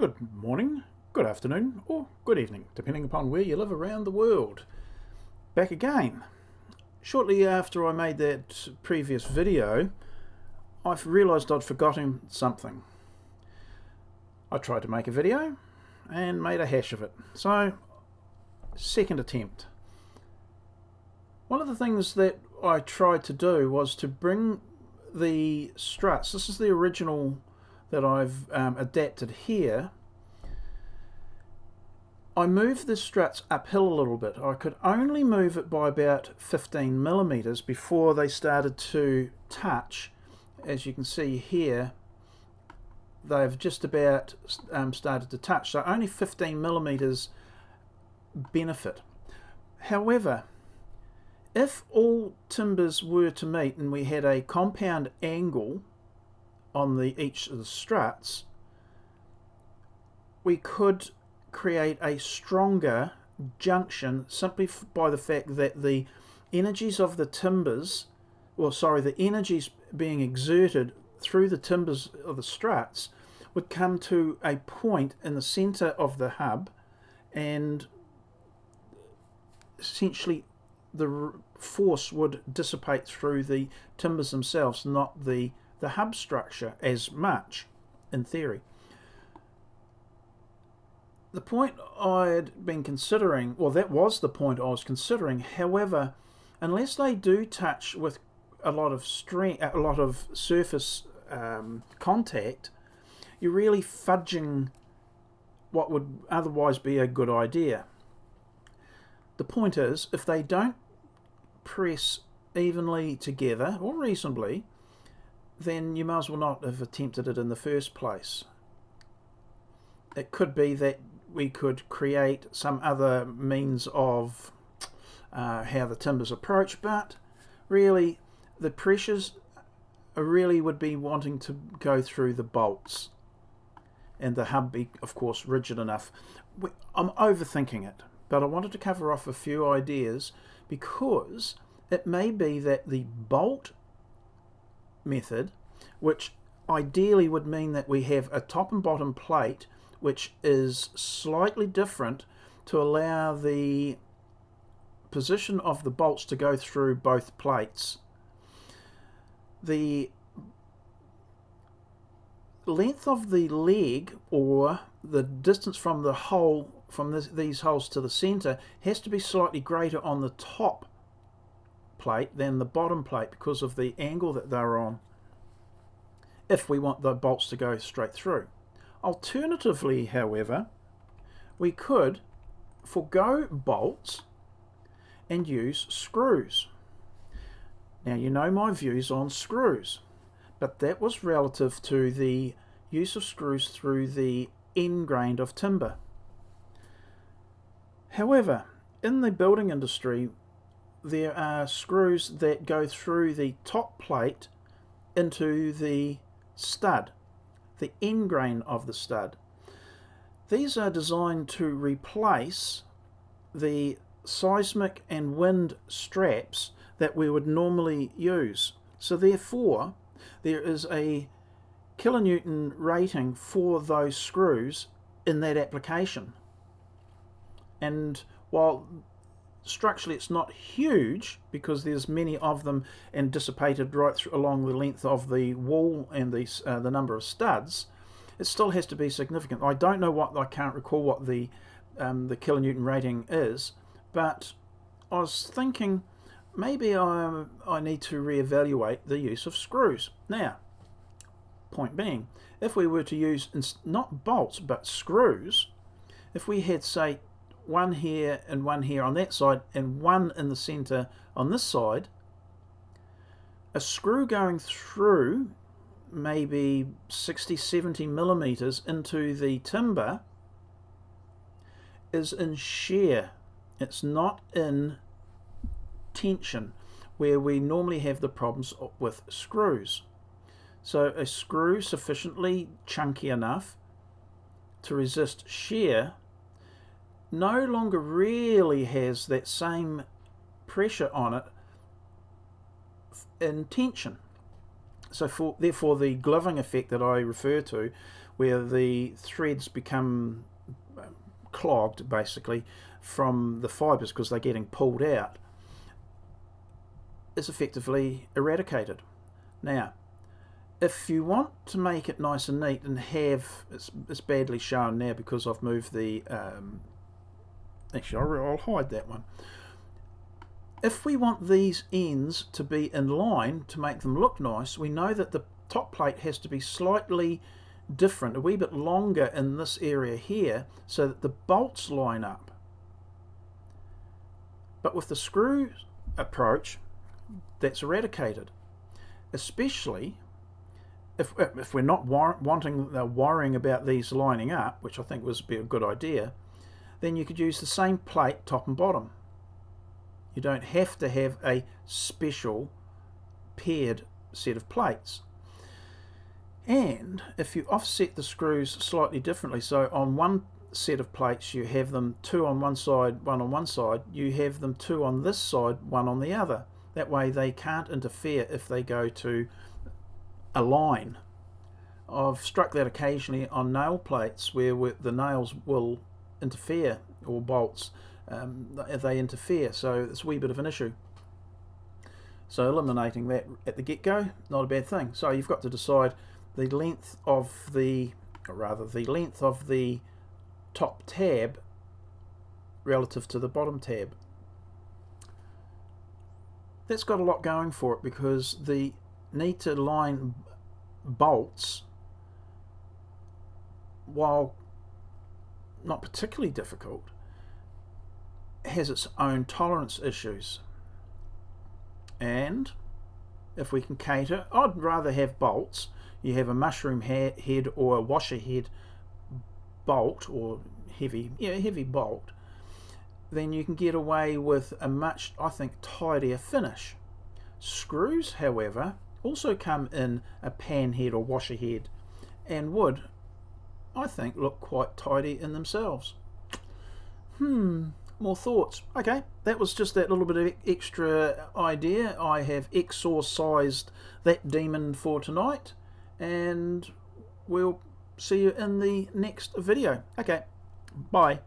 Good morning, good afternoon, or good evening, depending upon where you live around the world. Back again. Shortly after I made that previous video, I realised I'd forgotten something. I tried to make a video and made a hash of it. So, second attempt. One of the things that I tried to do was to bring the struts. This is the original that I've adapted here. I moved the struts uphill a little bit. I could only move it by about 15 millimeters before they started to touch. As you can see here, they've just about started to touch, so only 15 millimeters benefit. However, if all timbers were to meet and we had a compound angle on each of the struts, we could create a stronger junction simply by the fact that the energies of the timbers, the energies being exerted through the timbers of the struts would come to a point in the center of the hub, and essentially the force would dissipate through the timbers themselves, not the hub structure as much, in theory. The point I'd been considering, well, that was the point I was considering. However, unless they do touch with a lot of surface contact, you're really fudging what would otherwise be a good idea. The point is, if they don't press evenly together or reasonably, then you might as well not have attempted it in the first place. It could be that we could create some other means of how the timbers approach, but really the pressures really would be wanting to go through the bolts, and the hub be, of course, rigid enough. I'm overthinking it, but I wanted to cover off a few ideas because it may be that the bolt method, which ideally would mean that we have a top and bottom plate which is slightly different to allow the position of the bolts to go through both plates. The length of the leg, or the distance from the hole, from these holes to the center, has to be slightly greater on the top plate than the bottom plate because of the angle that they're on, if we want the bolts to go straight through. Alternatively, however, we could forgo bolts and use screws. Now, you know my views on screws, but that was relative to the use of screws through the end grain of timber. However, in the building industry, there are screws that go through the top plate into the stud, the end grain of the stud. These are designed to replace the seismic and wind straps that we would normally use. So therefore, there is a kilonewton rating for those screws in that application. And while structurally it's not huge, because there's many of them and dissipated right through along the length of the wall and the number of studs, it still has to be significant. I don't know I can't recall what the kilonewton rating is, but I was thinking maybe I need to reevaluate the use of screws. Now, point being, if we were to use not bolts but screws, if we had, say, one here and one here on that side and one in the center on this side, a screw going through maybe 60-70 millimeters into the timber is in shear. It's not in tension, where we normally have the problems with screws. So a screw sufficiently chunky enough to resist shear no longer really has that same pressure on it in tension. So therefore the gloving effect that I refer to where the threads become clogged basically from the fibres because they're getting pulled out, is effectively eradicated. Now, if you want to make it nice and neat and have, it's badly shown now because I've moved the, actually I'll hide that one. If we want these ends to be in line to make them look nice, we know that the top plate has to be slightly different, a wee bit longer in this area here, so that the bolts line up. But with the screw approach, that's eradicated, especially if we're not worrying about these lining up, which I think would be a good idea. Then you could use the same plate top and bottom. You don't have to have a special paired set of plates. And if you offset the screws slightly differently, so on one set of plates you have them 2 on one side, 1 on one side, you have them 2 on this side, 1 on the other. That way they can't interfere if they go to align. I've struck that occasionally on nail plates where the nails will interfere, or bolts, they interfere, so it's a wee bit of an issue. So eliminating that at the get-go, not a bad thing. So you've got to decide the length of the top tab relative to the bottom tab. That's got a lot going for it because the need to line bolts, while not particularly difficult, has its own tolerance issues. And if we can cater, I'd rather have bolts. You have a mushroom head or a washer head bolt, or heavy bolt, then you can get away with a much, I think, tidier finish. Screws, however, also come in a pan head or washer head and would, I think, look quite tidy in themselves. More thoughts. Okay, that was just that little bit of extra idea. I have exorcised that demon for tonight, and we'll see you in the next video. Okay, bye.